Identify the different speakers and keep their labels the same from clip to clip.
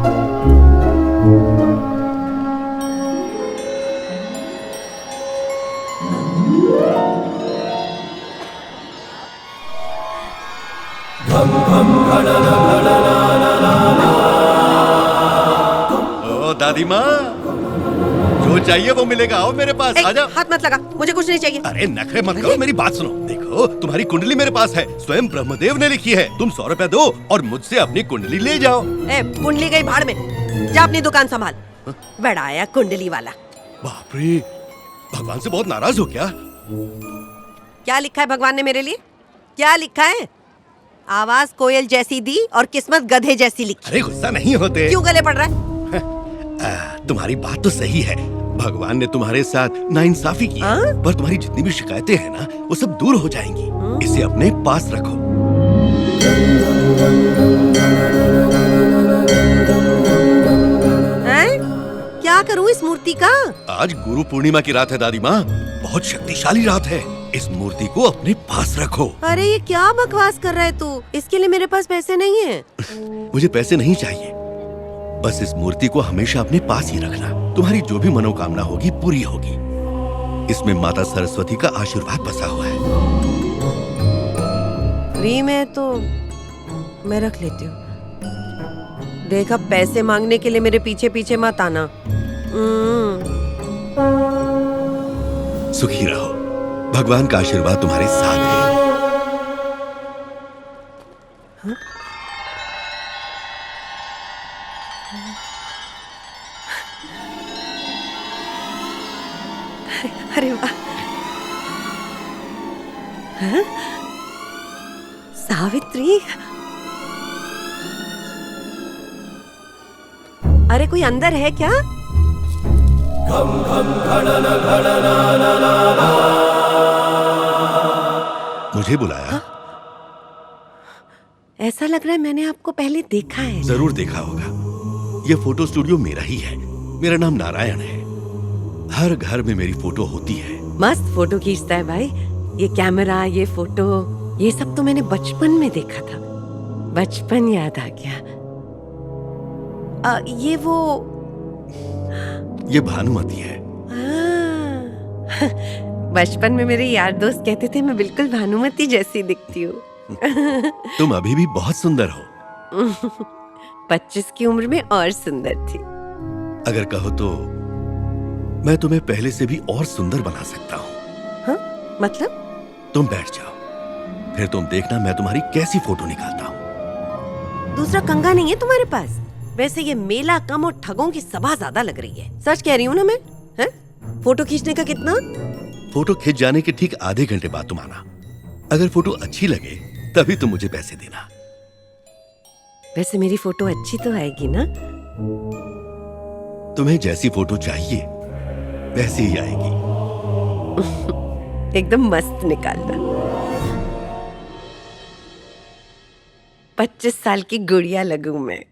Speaker 1: ओ दादी माँ, जो चाहिए वो मिलेगा, आओ मेरे पास, आजा।
Speaker 2: हाथ मत लगा, मुझे कुछ नहीं चाहिए।
Speaker 1: अरे नखरे मत करो, मेरी बात सुनो। देखो तुम्हारी कुंडली मेरे पास है, स्वयं ब्रह्मदेव ने लिखी है। तुम 100 रुपए दो और मुझसे अपनी कुंडली ले जाओ।
Speaker 2: कुंडली गई भाड़ में, जा अपनी दुकान संभाल। बड़ा आया कुंडली वाला।
Speaker 1: बाप रे, भगवान से बहुत नाराज हो क्या?
Speaker 2: क्या लिखा है भगवान ने मेरे लिए? क्या लिखा है? आवाज कोयल जैसी दी और किस्मत गधे जैसी लिखी।
Speaker 1: अरे गुस्सा नहीं होते।
Speaker 2: क्यों गले पड़ रहा है?
Speaker 1: तुम्हारी बात तो सही है, भगवान ने तुम्हारे साथ नाइंसाफी की, पर तुम्हारी जितनी भी शिकायतें हैं ना, वो सब दूर हो जाएंगी। इसे अपने पास रखो।
Speaker 2: क्या करूं इस मूर्ति का?
Speaker 1: आज गुरु पूर्णिमा की रात है दादी माँ, बहुत शक्तिशाली रात है। इस मूर्ति को अपने पास रखो।
Speaker 2: अरे ये क्या बकवास कर रहा है तू? इसके लिए मेरे पास पैसे नहीं है।
Speaker 1: मुझे पैसे नहीं चाहिए, बस इस मूर्ति को हमेशा अपने पास ही रखना। तुम्हारी जो भी मनोकामना होगी पूरी होगी। इसमें माता सरस्वती का आशीर्वाद बसा हुआ है।
Speaker 2: फ्री में तो मैं रख लेती हूँ। देखा, पैसे मांगने के लिए मेरे पीछे पीछे मत आना।
Speaker 1: सुखी रहो, भगवान का आशीर्वाद तुम्हारे साथ है।
Speaker 2: हाँ? अरे वाह, हाँ? सावित्री, अरे कोई अंदर है क्या?
Speaker 1: मुझे बुलाया?
Speaker 2: हाँ? ऐसा लग रहा है मैंने आपको पहले देखा है।
Speaker 1: जरूर देखा होगा। ये फोटो स्टूडियो मेरा ही है। मेरा नाम नारायण है। हर घर में मेरी फोटो होती है।
Speaker 2: मस्त फोटो खींचता है भाई। ये कैमरा, ये फोटो, ये सब तो मैंने बचपन में देखा था। बचपन याद आ गया।
Speaker 1: ये भानुमति है।
Speaker 2: बचपन में मेरे यार दोस्त कहते थे मैं बिल्कुल भानुमति जैसी दिखती हूँ।
Speaker 1: तुम अभी भी बहुत सुंदर हो।
Speaker 2: 25 की उम्र में और सुंदर थी।
Speaker 1: अगर कहो तो मैं तुम्हें पहले से भी और सुंदर बना सकता हूँ।
Speaker 2: हाँ? मतलब?
Speaker 1: तुम बैठ जाओ, फिर तुम देखना मैं तुम्हारी कैसी फोटो निकालता हूँ।
Speaker 2: दूसरा कंगा नहीं है तुम्हारे पास? वैसे ये मेला कम और ठगों की सभा ज्यादा लग रही है। सच कह रही हूँ ना मैं? है? फोटो खींचने का कितना?
Speaker 1: फोटो खींच जाने के ठीक आधे घंटे बाद तुम आना। अगर फोटो अच्छी लगे तभी तुम मुझे पैसे देना।
Speaker 2: वैसे मेरी फोटो अच्छी तो आएगी ना?
Speaker 1: तुम्हें जैसी फोटो चाहिए वैसी ही आएगी।
Speaker 2: एकदम मस्त निकालना। 25 साल की गुड़िया लगूं मैं।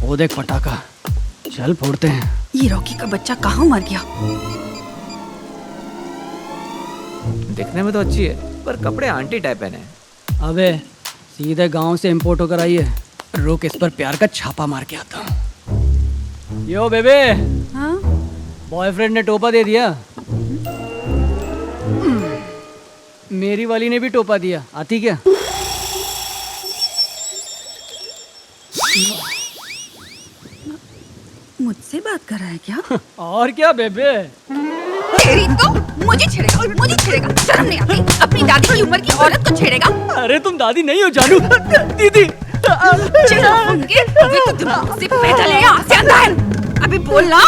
Speaker 3: वो देख पटाखा, चल फोड़ते हैं।
Speaker 4: ये रॉकी का बच्चा कहाँ मर गया?
Speaker 5: दिखने में तो अच्छी है पर कपड़े आंटी टाइप पहने।
Speaker 3: अबे सीधे गांव से इंपोर्ट होकर आई है। रुक, इस पर प्यार का छापा मार के आता हूँ। यो बेबे,
Speaker 4: हाँ?
Speaker 3: बॉयफ्रेंड ने टोपा दे दिया। मेरी वाली ने भी टोपा दिया, आती क्या?
Speaker 4: मुझसे बात कर रहा है क्या?
Speaker 3: और क्या बेबे?
Speaker 4: तेरी तो मुझे छेड़ेगा। शर्म नहीं आती? अपनी दादी की उम्र की औरत को छेड़ेगा?
Speaker 3: अरे तुम दादी नहीं हो जानू, दीदी।
Speaker 4: चिढ़ाऊंगी। अभी तो दिमाग से पैदल है, यहाँ से अंदर। अभी बोलना।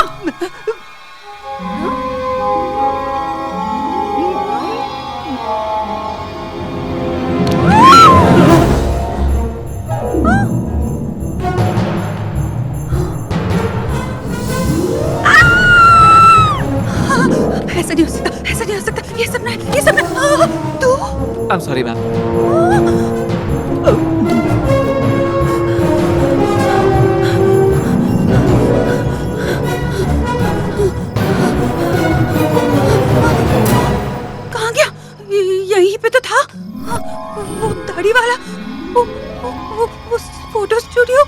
Speaker 4: ऐसा नहीं हो सकता, ऐसा नहीं हो सकता। ये सब नहीं, ये सब नहीं। तू?
Speaker 5: I am sorry ma'am.
Speaker 4: कहाँ गया? यहीं पे तो था। वो दाढ़ी वाला, वो फोटो स्टूडियो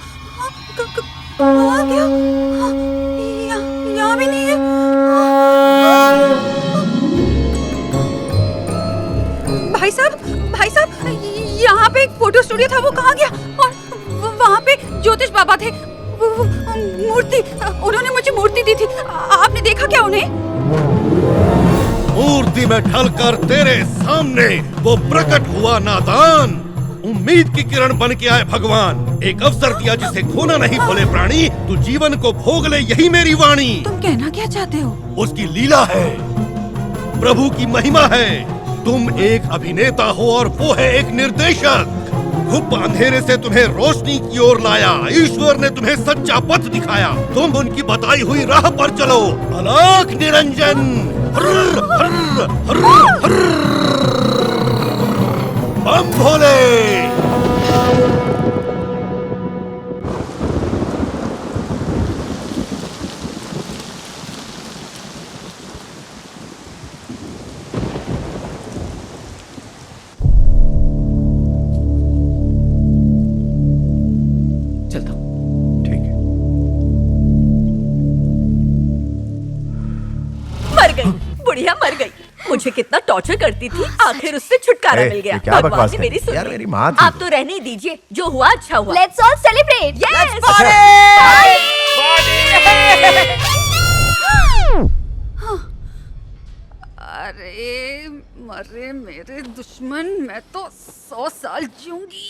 Speaker 4: कहाँ गया? यहाँ भी नहीं है। भाई साहब, यहाँ पे एक फोटो स्टूडियो था, वो कहाँ गया? और वहाँ पे ज्योतिष बाबा थे। वो मूर्ति, उन्होंने मुझे मूर्ति दी थी। आपने देखा क्या उन्हें?
Speaker 1: मूर्ति में ढलकर तेरे सामने वो प्रकट हुआ नादान। उम्मीद की किरण बन के आए भगवान। एक अवसर दिया जिसे खोना नहीं भोले प्राणी। तू जीवन को भोग ले, यही मेरी वाणी।
Speaker 4: तुम कहना क्या चाहते हो?
Speaker 1: उसकी लीला है, प्रभु की महिमा है। तुम एक अभिनेता हो और वो है एक निर्देशक। गुप्त अंधेरे से तुम्हें रोशनी की ओर लाया। ईश्वर ने तुम्हें सच्चा पथ दिखाया। तुम उनकी बताई हुई राह पर चलो। अलख निरंजन। हर्र, हर्र, हर्र, हर्र। बम भोले।
Speaker 5: चलता हूँ।
Speaker 1: ठीक है।
Speaker 6: मर गई, बुढ़िया मर गई। मुझे कितना टॉर्चर करती थी, आखिर उससे छुटकारा मिल गया।
Speaker 7: क्या
Speaker 6: भगवान
Speaker 7: बकवास
Speaker 6: ने
Speaker 7: कर
Speaker 6: मेरी
Speaker 7: रही है? यार
Speaker 6: सुनी।
Speaker 7: मेरी माँ थी।
Speaker 6: आप तो रहने ही दीजिए, जो हुआ अच्छा हुआ।
Speaker 8: Let's all celebrate.
Speaker 6: Yes!
Speaker 4: अरे मरे मेरे दुश्मन, मैं तो 100 साल जीऊंगी।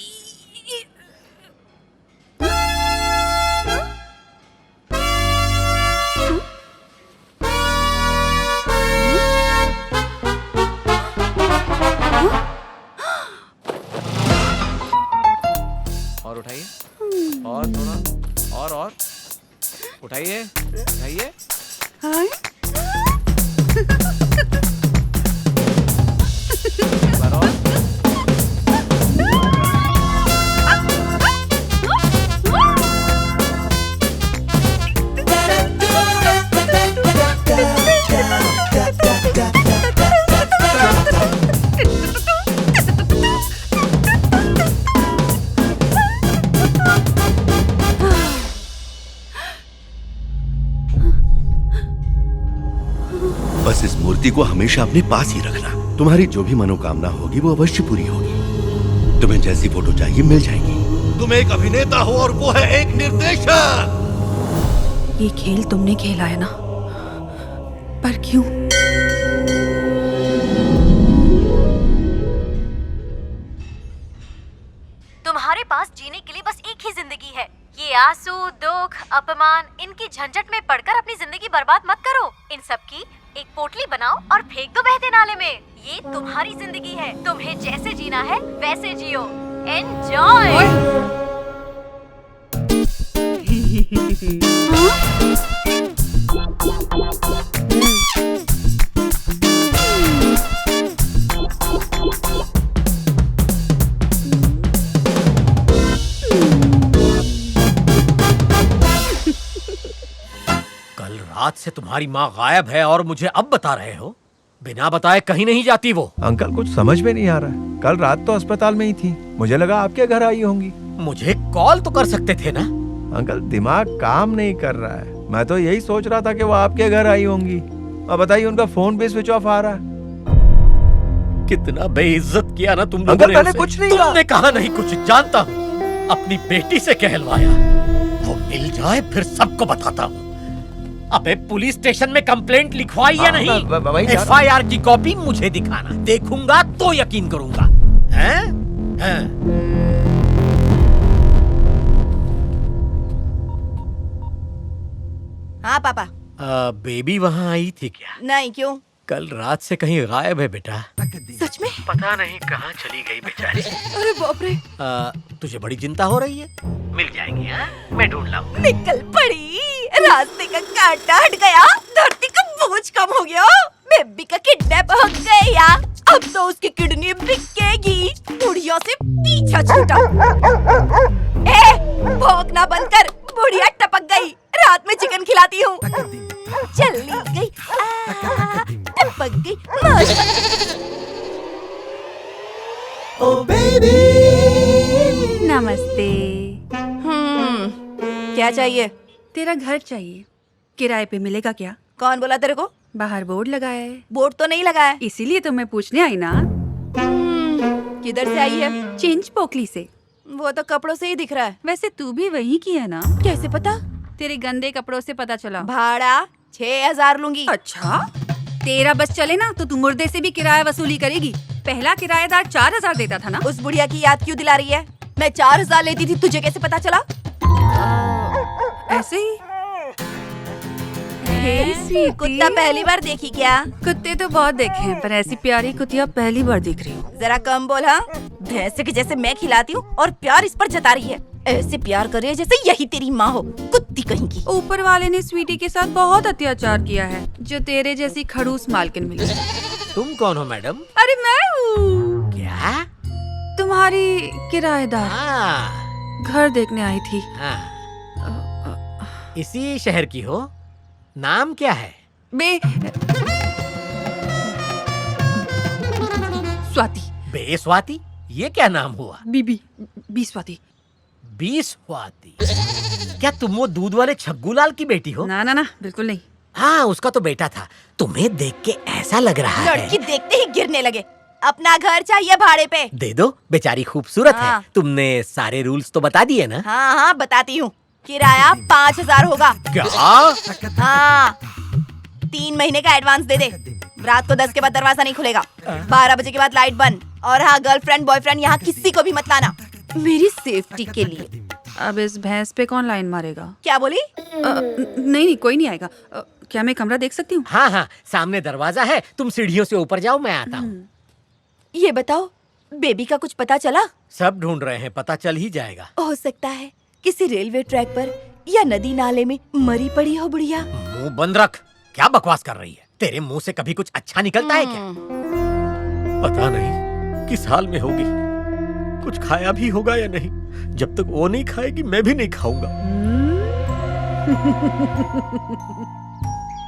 Speaker 5: और उठाइए, और थोड़ा, और उठाइए, उठाइए।
Speaker 4: हाँ?
Speaker 5: एक बार और।
Speaker 1: बस इस मूर्ति को हमेशा अपने पास ही रखना। तुम्हारी जो भी मनोकामना होगी वो अवश्य पूरी होगी। तुम्हें जैसी फोटो चाहिए मिल जाएगी। तुम एक अभिनेता हो और वो है एक निर्देशक।
Speaker 4: ये खेल तुमने खेला है ना, पर क्यों?
Speaker 8: तुम्हारे पास जीने के लिए बस एक ही जिंदगी है। ये आंसू, दुख, अपमान, इनकी झंझट में पड़कर अपनी जिंदगी बर्बाद मत करो। इन सब की एक पोटली बनाओ और फेंक दो बहते नाले में। ये तुम्हारी जिंदगी है, तुम्हें जैसे जीना है वैसे जियो। एंजॉय।
Speaker 9: कल रात से तुम्हारी माँ गायब है और मुझे अब बता रहे हो? बिना बताए कहीं नहीं जाती वो।
Speaker 7: अंकल कुछ समझ में नहीं आ रहा है। कल रात तो अस्पताल में ही थी, मुझे लगा आपके घर आई होंगी।
Speaker 9: मुझे कॉल तो कर सकते थे ना।
Speaker 7: अंकल दिमाग काम नहीं कर रहा है। मैं तो यही सोच रहा था कि वो आपके घर आई होंगी। अब बताइए, उनका फोन भी स्विच ऑफ आ रहा है।
Speaker 9: कितना बेइज्जत किया ना तुम लोगों
Speaker 7: अंकल
Speaker 9: ने
Speaker 7: मैंने
Speaker 9: उसे।
Speaker 7: कुछ नहीं कहा।
Speaker 9: तुमने कहा नहीं कुछ, जानता हूँ। अपनी बेटी से कहलवाया। वो मिल जाए फिर सबको बताता हूँ। अबे पुलिस स्टेशन में कंप्लेंट लिखवाई या नहीं? FIR की कॉपी मुझे दिखाना, देखूंगा तो यकीन करूंगा। हैं? हैं?
Speaker 6: हाँ पापा।
Speaker 9: बेबी वहाँ आई थी क्या?
Speaker 6: नहीं, क्यों?
Speaker 9: कल रात से कहीं गायब है बेटा।
Speaker 6: सच में?
Speaker 9: पता नहीं कहाँ चली गई बेचारी।
Speaker 6: अरे बाप रे।
Speaker 9: तुझे बड़ी चिंता हो रही है? मिल जाएगी, हाँ? मैं ढूंढ लाऊंगा।
Speaker 6: निकल पड़ी, रास्ते का कांटा हट गया, धरती का बोझ कम हो गया, बेबी का किडनैप हो गया, अब तो उसकी किडनी बिकेगी, बुढ़िया से पीछा छूटा। भौंकना बंद कर, बुढ़िया टपक गई, रात में चिकन खिलाती हूँ। चली गई, टपक गई,
Speaker 4: नमस्ते।
Speaker 6: क्या चाहिए?
Speaker 4: तेरा घर चाहिए, किराए पे मिलेगा क्या?
Speaker 6: कौन बोला तेरे को?
Speaker 4: बाहर बोर्ड लगा है।
Speaker 6: बोर्ड तो नहीं लगा है।
Speaker 4: इसीलिए तो मैं पूछने आई ना।
Speaker 6: किधर से आई है?
Speaker 4: चेंज पोकली से।
Speaker 6: वो तो कपड़ों से ही दिख रहा है।
Speaker 4: वैसे तू भी वही की है ना?
Speaker 6: कैसे पता?
Speaker 4: तेरे गंदे कपड़ों से पता चला।
Speaker 6: भाड़ा 6000 लूंगी।
Speaker 4: अच्छा, तेरा बस चले ना तो तू मुर्दे से भी किराया वसूली करेगी। पहला किराएदार 4000 देता था ना।
Speaker 6: उस बुढ़िया की याद क्यों दिला रही है? मैं 4000 लेती थी, तुझे कैसे पता चला?
Speaker 4: ऐसे ही। हे स्वीटी।
Speaker 6: कुत्ता पहली बार देखी क्या?
Speaker 4: कुत्ते तो बहुत देखे हैं, पर ऐसी प्यारी कुतिया पहली बार देख रही हूँ।
Speaker 6: जरा कम बोल। हाँ, भैंस के जैसे मैं खिलाती हूँ और प्यार इस पर जता रही है। ऐसे प्यार कर रही है जैसे यही तेरी माँ हो, कुत्ती कहीं की।
Speaker 4: ऊपर वाले ने स्वीटी के साथ बहुत अत्याचार किया है, जो तेरे जैसी खड़ूस मालकिन मिली।
Speaker 9: तुम कौन हो मैडम?
Speaker 4: अरे मैं हूँ,
Speaker 9: क्या?
Speaker 4: तुम्हारी किराएदार।
Speaker 9: हाँ।
Speaker 4: घर देखने आई थी।
Speaker 9: हाँ। इसी शहर की हो? नाम क्या है?
Speaker 4: स्वाति।
Speaker 9: बे स्वाति? ये क्या नाम हुआ?
Speaker 4: बी स्वाति।
Speaker 9: बी स्वाति? क्या तुम वो दूध वाले छग्गूलाल की बेटी हो?
Speaker 4: ना ना ना, बिल्कुल नहीं।
Speaker 9: हाँ, उसका तो बेटा था। तुम्हें देख के ऐसा लग रहा है।
Speaker 6: लड़की देखते ही गिरने लगे। अपना घर चाहिए भाड़े पे।
Speaker 9: दे दो, बेचारी खूबसूरत
Speaker 6: हाँ।
Speaker 9: है। तुमने सारे रूल्स तो बता दिए ना?
Speaker 6: हाँ हाँ, बताती हूँ। किराया 5000 होगा।
Speaker 9: क्या?
Speaker 6: हाँ, 3 महीने का एडवांस दे दे। रात को 10 के बाद दरवाजा नहीं खुलेगा, 12 बजे के बाद लाइट बंद। और हाँ, गर्लफ्रेंड बॉयफ्रेंड यहाँ किसी को भी मत लाना, मेरी सेफ्टी के लिए।
Speaker 4: अब इस भैंस पे कौन लाइन मारेगा?
Speaker 6: क्या बोली?
Speaker 4: नहीं, कोई नहीं आएगा। क्या मैं कमरा देख सकती हूँ?
Speaker 9: हाँ हाँ, सामने दरवाजा है, तुम सीढ़ियों से ऊपर जाओ, मैं आता हूँ।
Speaker 6: ये बताओ, बेबी का कुछ पता चला?
Speaker 9: सब ढूंढ रहे हैं, पता चल ही जाएगा।
Speaker 6: हो सकता है किसी रेलवे ट्रैक पर या नदी नाले में मरी पड़ी हो बुढ़िया।
Speaker 9: मुंह बंद रख, क्या बकवास कर रही है? तेरे मुंह से कभी कुछ अच्छा निकलता है क्या? पता नहीं किस हाल में होगी, कुछ खाया भी होगा या नहीं। जब तक वो नहीं खाएगी मैं भी नहीं खाऊंगा।